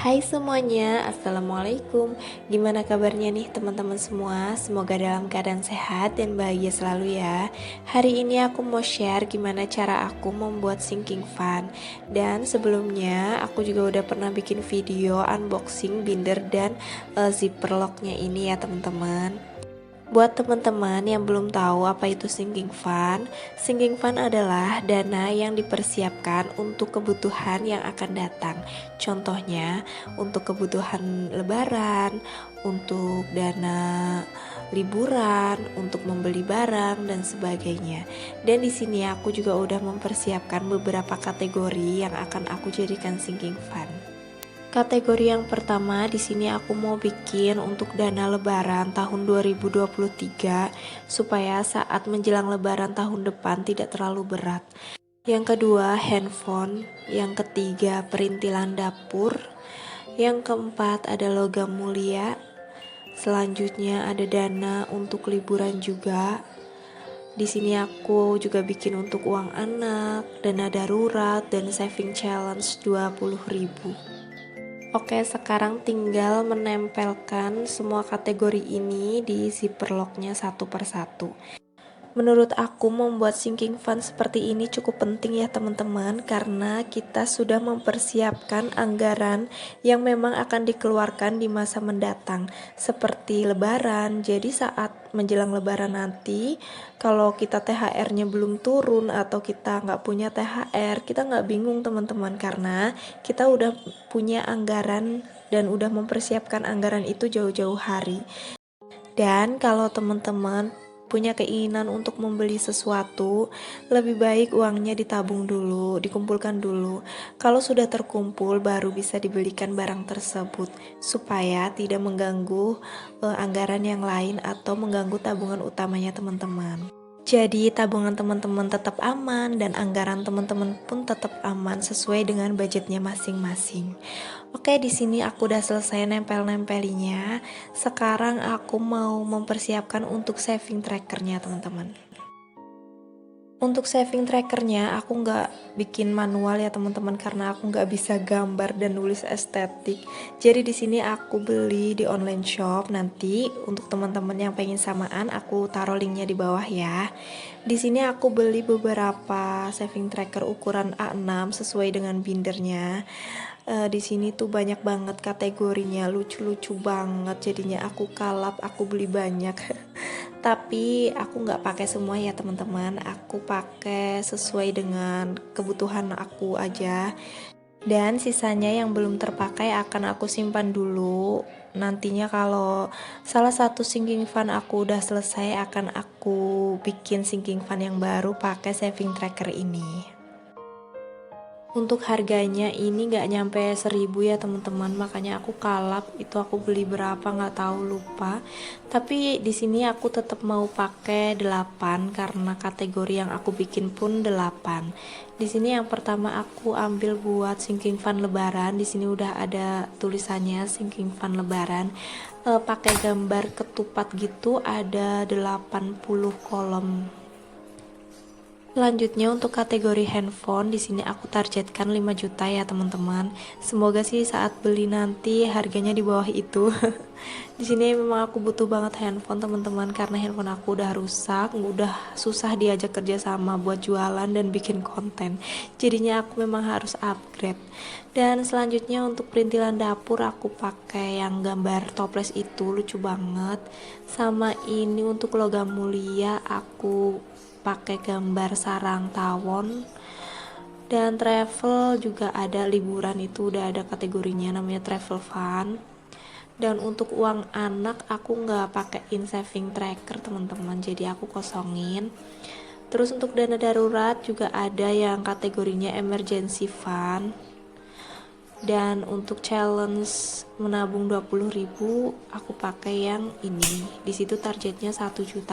Hai semuanya, Assalamualaikum. Gimana kabarnya nih teman-teman semua? Semoga dalam keadaan sehat dan bahagia selalu ya. Hari ini aku mau share gimana cara aku membuat sinking fan. Dan sebelumnya aku juga udah pernah bikin video unboxing binder dan zipper locknya ini ya teman-teman. Buat teman-teman yang belum tahu apa itu sinking fund adalah dana yang dipersiapkan untuk kebutuhan yang akan datang. Contohnya, untuk kebutuhan lebaran, untuk dana liburan, untuk membeli barang dan sebagainya. Dan di sini aku juga udah mempersiapkan beberapa kategori yang akan aku jadikan sinking fund. Kategori yang pertama di sini aku mau bikin untuk dana lebaran tahun 2023 supaya saat menjelang lebaran tahun depan tidak terlalu berat. Yang kedua handphone, yang ketiga perintilan dapur, yang keempat ada logam mulia. Selanjutnya ada dana untuk liburan juga. Di sini aku juga bikin untuk uang anak, dana darurat dan saving challenge 20.000. Oke, sekarang tinggal menempelkan semua kategori ini di zipper locknya satu persatu. Menurut aku membuat sinking fund seperti ini cukup penting ya teman-teman, karena kita sudah mempersiapkan anggaran yang memang akan dikeluarkan di masa mendatang seperti lebaran. Jadi saat menjelang lebaran nanti, kalau kita THR-nya belum turun atau kita nggak punya THR, kita nggak bingung teman-teman, karena kita udah punya anggaran dan udah mempersiapkan anggaran itu jauh-jauh hari. Dan kalau teman-teman punya keinginan untuk membeli sesuatu, lebih baik uangnya ditabung dulu, dikumpulkan dulu. Kalau sudah terkumpul, baru bisa dibelikan barang tersebut, supaya tidak mengganggu anggaran yang lain atau mengganggu tabungan utamanya teman-teman. Jadi tabungan teman-teman tetap aman dan anggaran teman-teman pun tetap aman sesuai dengan budgetnya masing-masing. Oke, di sini aku udah selesai nempel-nempelinya. Sekarang aku mau mempersiapkan untuk saving trackernya teman-teman. Untuk saving trackernya aku nggak bikin manual ya teman-teman, karena aku nggak bisa gambar dan nulis estetik. Jadi di sini aku beli di online shop. Nanti untuk teman-teman yang pengen samaan, aku taruh linknya di bawah ya. Di sini aku beli beberapa saving tracker ukuran A6 sesuai dengan bindernya. Di sini tuh banyak banget kategorinya, lucu-lucu banget. Jadinya aku kalap, aku beli banyak. Tapi aku nggak pakai semua ya teman-teman. Aku pakai sesuai dengan kebutuhan aku aja. Dan sisanya yang belum terpakai akan aku simpan dulu. Nantinya kalau salah satu sinking fund aku udah selesai, akan aku bikin sinking fund yang baru pakai saving tracker ini. Untuk harganya ini nggak nyampe 1.000 ya teman-teman, makanya aku kalap itu aku beli berapa nggak tahu, lupa. Tapi di sini aku tetap mau pakai 8 karena kategori yang aku bikin pun 8. Di sini yang pertama aku ambil buat sinking fund lebaran. Di sini udah ada tulisannya sinking fund lebaran. Pakai gambar ketupat gitu, ada 80 kolom. Selanjutnya untuk kategori handphone, di sini aku targetkan 5 juta ya teman-teman. Semoga sih saat beli nanti harganya di bawah itu. Di sini memang aku butuh banget handphone teman-teman, karena handphone aku udah rusak, udah susah diajak kerja sama buat jualan dan bikin konten. Jadinya aku memang harus upgrade. Dan selanjutnya untuk perintilan dapur aku pakai yang gambar toples itu, lucu banget. Sama ini untuk logam mulia aku pakai gambar sarang tawon. Dan travel juga ada, liburan itu udah ada kategorinya, namanya travel fund. Dan untuk uang anak aku nggak pakein saving tracker teman-teman, jadi aku kosongin. Terus untuk dana darurat juga ada yang kategorinya emergency fund. Dan untuk challenge menabung 20.000 aku pakai yang ini. Di situ targetnya 1.600.000.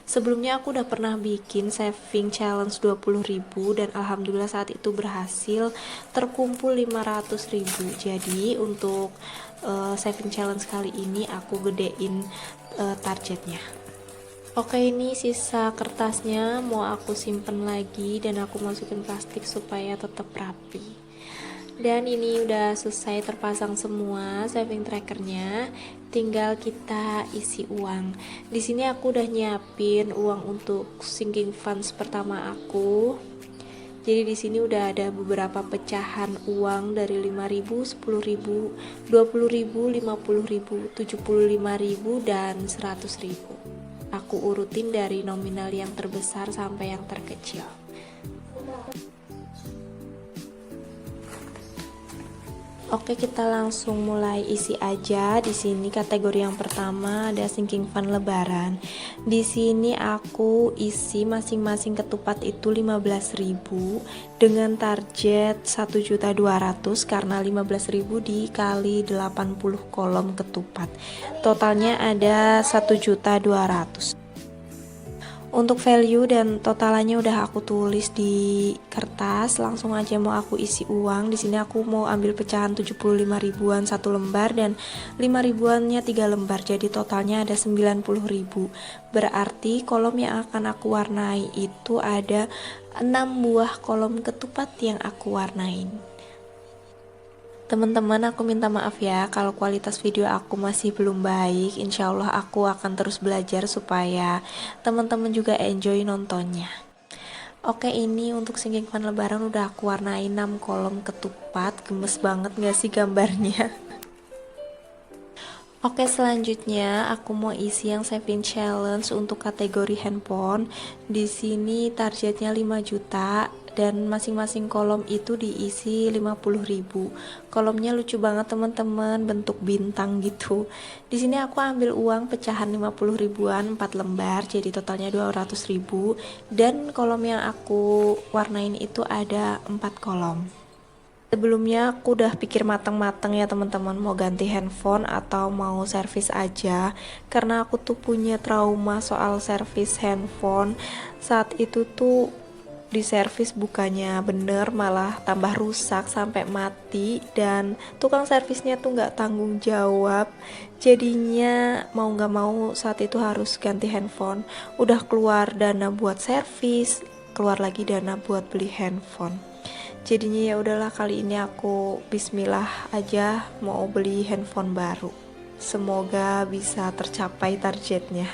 Sebelumnya aku udah pernah bikin saving challenge 20.000 dan alhamdulillah saat itu berhasil, terkumpul 500.000. Jadi untuk saving challenge kali ini aku gedein targetnya. Oke, ini sisa kertasnya mau aku simpen lagi dan aku masukin plastik supaya tetap rapi. Dan ini udah selesai terpasang semua saving trackernya, tinggal kita isi uang. Di sini aku udah nyiapin uang untuk sinking funds pertama aku. Jadi di sini udah ada beberapa pecahan uang dari 5.000, 10.000, 20.000, 50.000, 75.000 dan 100.000. Aku urutin dari nominal yang terbesar sampai yang terkecil. Oke, kita langsung mulai isi aja. Di sini kategori yang pertama ada sinking fund lebaran. Di sini aku isi masing-masing ketupat itu 15.000 dengan target 1.200.000 karena 15.000 dikali 80 kolom ketupat. Totalnya ada 1.200.000. Untuk value dan totalannya udah aku tulis di kertas. Langsung aja mau aku isi uang. Di sini aku mau ambil pecahan 75 ribuan 1 lembar dan 5 ribuannya 3 lembar. Jadi totalnya ada 90.000. Berarti kolom yang akan aku warnai itu ada 6 buah kolom ketupat yang aku warnain. Teman-teman, aku minta maaf ya kalau kualitas video aku masih belum baik. Insya Allah aku akan terus belajar supaya teman-teman juga enjoy nontonnya. Oke, ini untuk sinking fund lebaran udah aku warnai 6 kolom ketupat. Gemes banget gak sih gambarnya? Oke, selanjutnya aku mau isi yang saving challenge untuk kategori handphone. Di sini targetnya 5 juta dan masing-masing kolom itu diisi 50.000. Kolomnya lucu banget teman-teman, bentuk bintang gitu. Di sini aku ambil uang pecahan 50 ribuan 4 lembar, jadi totalnya 200.000 dan kolom yang aku warnain itu ada 4 kolom. Sebelumnya aku udah pikir matang-matang ya teman-teman, mau ganti handphone atau mau servis aja, karena aku tuh punya trauma soal servis handphone. Saat itu tuh di servis bukannya bener, malah tambah rusak sampai mati, dan tukang servisnya tuh nggak tanggung jawab. Jadinya mau nggak mau saat itu harus ganti handphone. Udah keluar dana buat servis, keluar lagi dana buat beli handphone. Jadinya ya udahlah, kali ini aku bismillah aja mau beli handphone baru. Semoga bisa tercapai targetnya.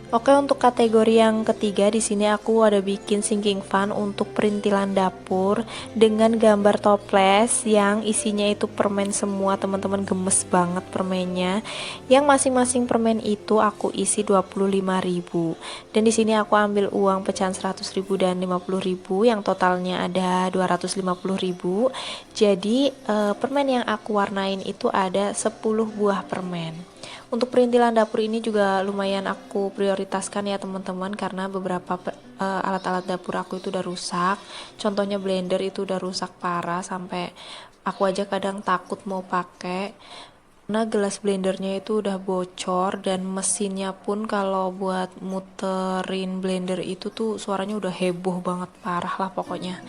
Oke, untuk kategori yang ketiga di sini aku ada bikin sinking fund untuk perintilan dapur dengan gambar toples yang isinya itu permen semua, teman-teman. Gemes banget permennya. Yang masing-masing permen itu aku isi 25.000. Dan di sini aku ambil uang pecahan 100.000 dan 50.000 yang totalnya ada 250.000. Jadi permen yang aku warnain itu ada 10 buah permen. Untuk perintilan dapur ini juga lumayan aku prioritaskan ya teman-teman, karena beberapa alat-alat dapur aku itu udah rusak. Contohnya blender itu udah rusak parah sampai aku aja kadang takut mau pakai karena gelas blendernya itu udah bocor, dan mesinnya pun kalau buat muterin blender itu tuh suaranya udah heboh banget, parah lah pokoknya.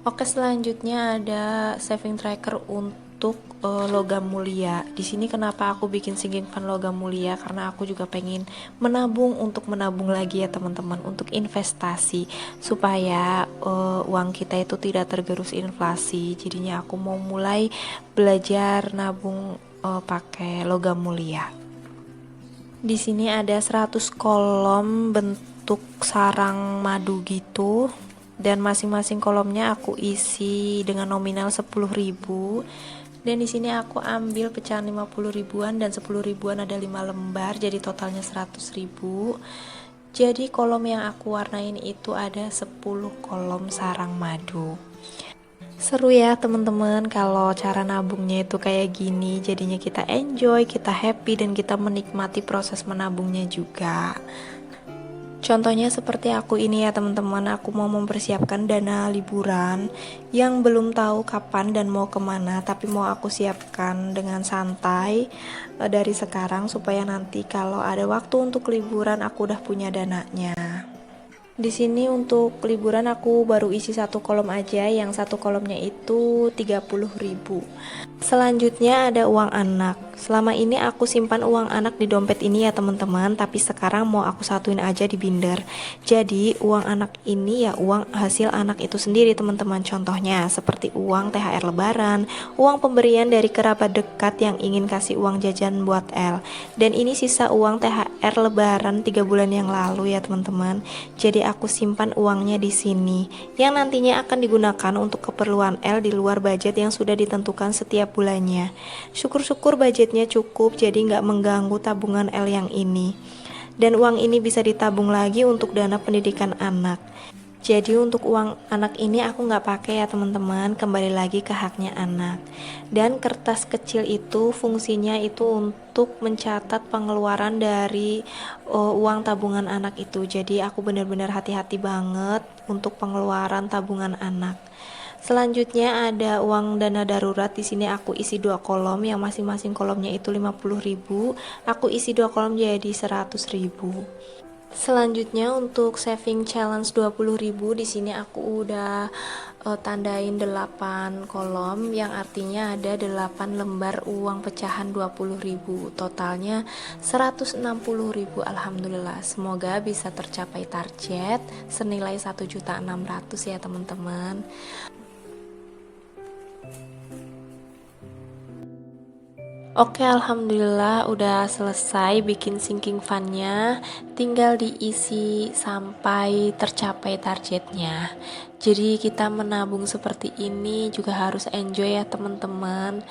Oke, selanjutnya ada saving tracker untuk logam mulia. Di sini kenapa aku bikin sinking fund logam mulia? Karena aku juga pengen menabung untuk menabung lagi ya teman-teman, untuk investasi supaya uang kita itu tidak tergerus inflasi. Jadinya aku mau mulai belajar nabung pakai logam mulia. Di sini ada 100 kolom bentuk sarang madu gitu, dan masing-masing kolomnya aku isi dengan nominal 10.000. Dan di sini aku ambil pecahan 50 ribuan dan 10 ribuan ada 5 lembar, jadi totalnya 100.000. Jadi kolom yang aku warnain itu ada 10 kolom sarang madu. Seru ya teman-teman kalau cara nabungnya itu kayak gini, jadinya kita enjoy, kita happy, dan kita menikmati proses menabungnya juga. Contohnya seperti aku ini ya teman-teman, aku mau mempersiapkan dana liburan yang belum tahu kapan dan mau kemana, tapi mau aku siapkan dengan santai dari sekarang supaya nanti kalau ada waktu untuk liburan aku udah punya dananya. Di sini untuk liburan aku baru isi satu kolom aja, yang satu kolomnya itu 30.000. Selanjutnya ada uang anak. Selama ini aku simpan uang anak di dompet ini ya teman-teman, tapi sekarang mau aku satuin aja di binder. Jadi uang anak ini ya uang hasil anak itu sendiri teman-teman. Contohnya seperti uang THR lebaran, uang pemberian dari kerabat dekat yang ingin kasih uang jajan buat L. Dan ini sisa uang THR lebaran 3 bulan yang lalu ya teman-teman. Jadi aku simpan uangnya di sini, yang nantinya akan digunakan untuk keperluan L di luar budget yang sudah ditentukan setiap bulannya. Syukur-syukur budgetnya cukup, jadi nggak mengganggu tabungan L yang ini. Dan uang ini bisa ditabung lagi untuk dana pendidikan anak. Jadi untuk uang anak ini aku nggak pakai ya teman-teman, kembali lagi ke haknya anak. Dan kertas kecil itu fungsinya itu untuk mencatat pengeluaran dari uang tabungan anak itu. Jadi aku benar-benar hati-hati banget untuk pengeluaran tabungan anak. Selanjutnya ada uang dana darurat. Di sini aku isi 2 kolom, yang masing-masing kolomnya itu 50.000. Aku isi 2 kolom jadi 100.000. Selanjutnya untuk saving challenge 20.000, di sini aku udah tandain 8 kolom, yang artinya ada 8 lembar uang pecahan 20.000. Totalnya 160.000. Alhamdulillah, semoga bisa tercapai target senilai 1.600.000 ya teman-teman. Oke, alhamdulillah udah selesai bikin sinking funnya, tinggal diisi sampai tercapai targetnya. Jadi kita menabung seperti ini juga harus enjoy ya teman-teman.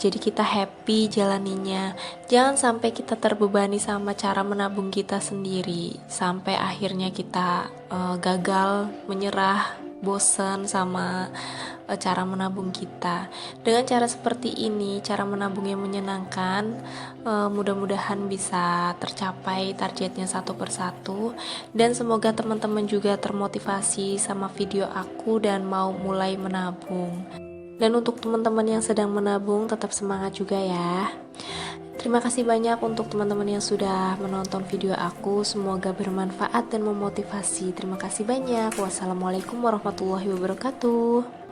Jadi kita happy jalaninya. Jangan sampai kita terbebani sama cara menabung kita sendiri, sampai akhirnya kita gagal, menyerah, bosan sama cara menabung kita. Dengan cara seperti ini, cara menabung yang menyenangkan, mudah-mudahan bisa tercapai targetnya satu persatu. Dan semoga teman-teman juga termotivasi sama video aku dan mau mulai menabung. Dan untuk teman-teman yang sedang menabung, tetap semangat juga ya. Terima kasih banyak untuk teman-teman yang sudah menonton video aku. Semoga bermanfaat dan memotivasi. Terima kasih banyak. Wassalamualaikum warahmatullahi wabarakatuh.